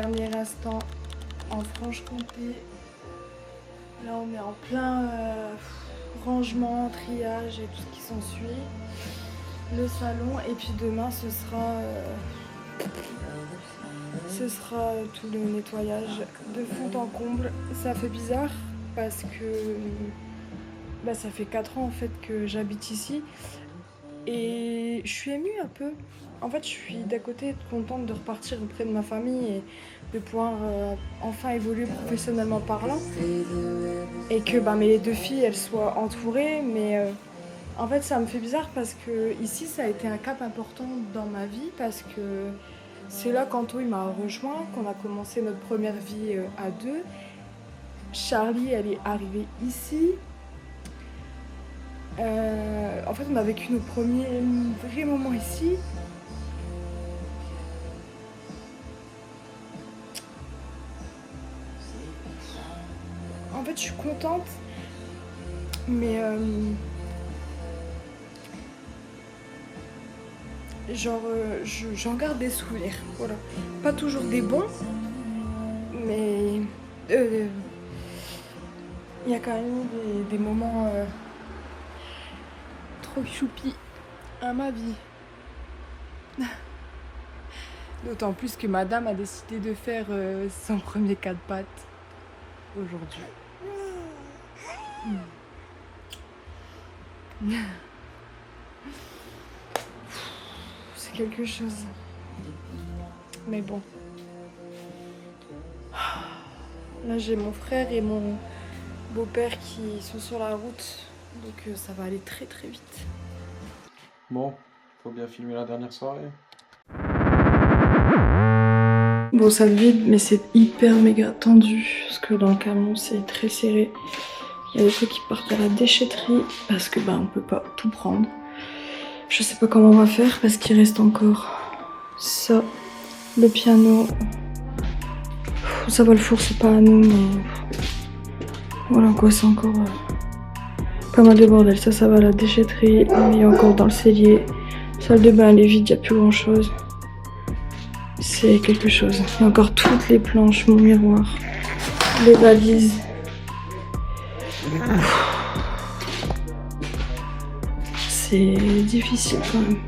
Dernier instant en Franche-Comté. Là on est en plein rangement, triage et tout ce qui s'ensuit. Le salon et puis demain ce sera tout le nettoyage de fond en comble. Ça fait bizarre parce que ça fait 4 ans en fait que j'habite ici et je suis émue un peu. En fait, je suis d'un côté contente de repartir auprès de ma famille et de pouvoir enfin évoluer professionnellement parlant. Et que mes 2 filles, elles soient entourées. Mais en fait, ça me fait bizarre parce que ici, ça a été un cap important dans ma vie. Parce que c'est là qu'Anto il m'a rejoint, qu'on a commencé notre première vie à 2. Charlie, elle est arrivée ici. En fait, on a vécu nos premiers vrais moments ici. En fait, je suis contente, mais j'en garde des souvenirs. Voilà, pas toujours des bons, mais il y a quand même eu des moments trop choupis à ma vie. D'autant plus que madame a décidé de faire son premier 4 pattes aujourd'hui. C'est quelque chose. Mais bon. Là j'ai mon frère et mon beau-père qui sont sur la route. Donc ça va aller très très vite. Bon, faut bien filmer la dernière soirée. Bon, ça vide, mais c'est hyper méga tendu parce que dans le camion c'est très serré. Il y a des trucs qui partent à la déchetterie parce que on peut pas tout prendre. Je sais pas comment on va faire parce qu'il reste encore ça, le piano. Ça va, le four c'est pas à nous, mais voilà quoi, c'est encore pas mal de bordel. Ça va à la déchetterie, mais il y a encore dans le cellier. Salle de bain elle est vide, il n'y a plus grand chose. C'est quelque chose. Il y a encore toutes les planches, mon miroir, les valises. C'est difficile quand même.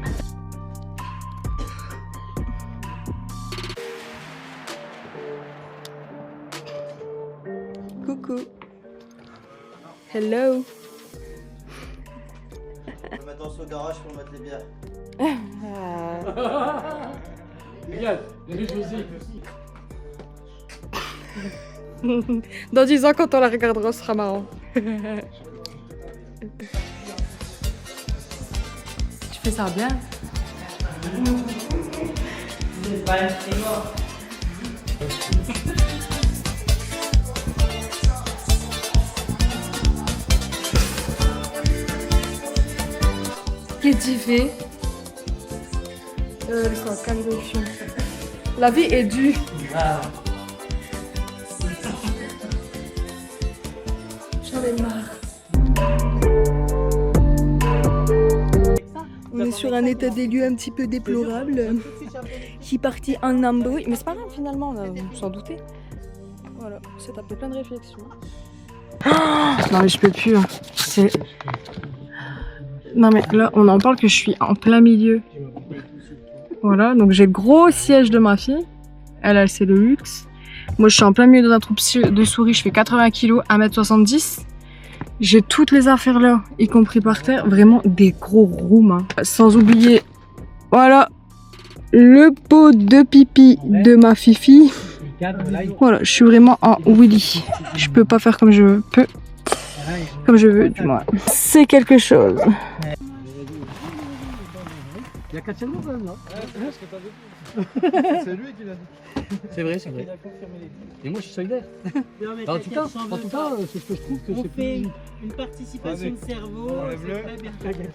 Coucou. Hello. On va mettre au garage pour mettre les bières. Regarde, il y a aussi. Dans 10 ans, quand on la regardera, ce sera marrant. Tu fais ça bien? C'est pas un frigo. Qu'est-ce que tu fais? La vie est dure. J'en ai marre. On est sur un état des lieux un petit peu déplorable. Je suis partie en embrouille, mais c'est pas grave finalement, on s'en doutait. Voilà, c'est un peu plein de réflexions. Non mais je peux plus. Non mais là, on en parle que je suis en plein milieu. Voilà, donc j'ai le gros siège de ma fille. Elle, c'est le luxe. Moi, je suis en plein milieu d'un troupe de souris. Je fais 80 kg, 1m70. J'ai toutes les affaires là, y compris par terre. Vraiment des gros rooms. Hein. Sans oublier, voilà, le pot de pipi de ma fifi. Voilà, je suis vraiment en Willy. Je peux pas faire comme je peux. Comme je veux, du moins. C'est quelque chose. Il y a Katiano quand même là. C'est lui qui l'a dit. C'est vrai, c'est vrai. Et moi je suis solidaire. En tout cas, c'est ce que je trouve que c'est plus... une participation de cerveau, c'est très bien.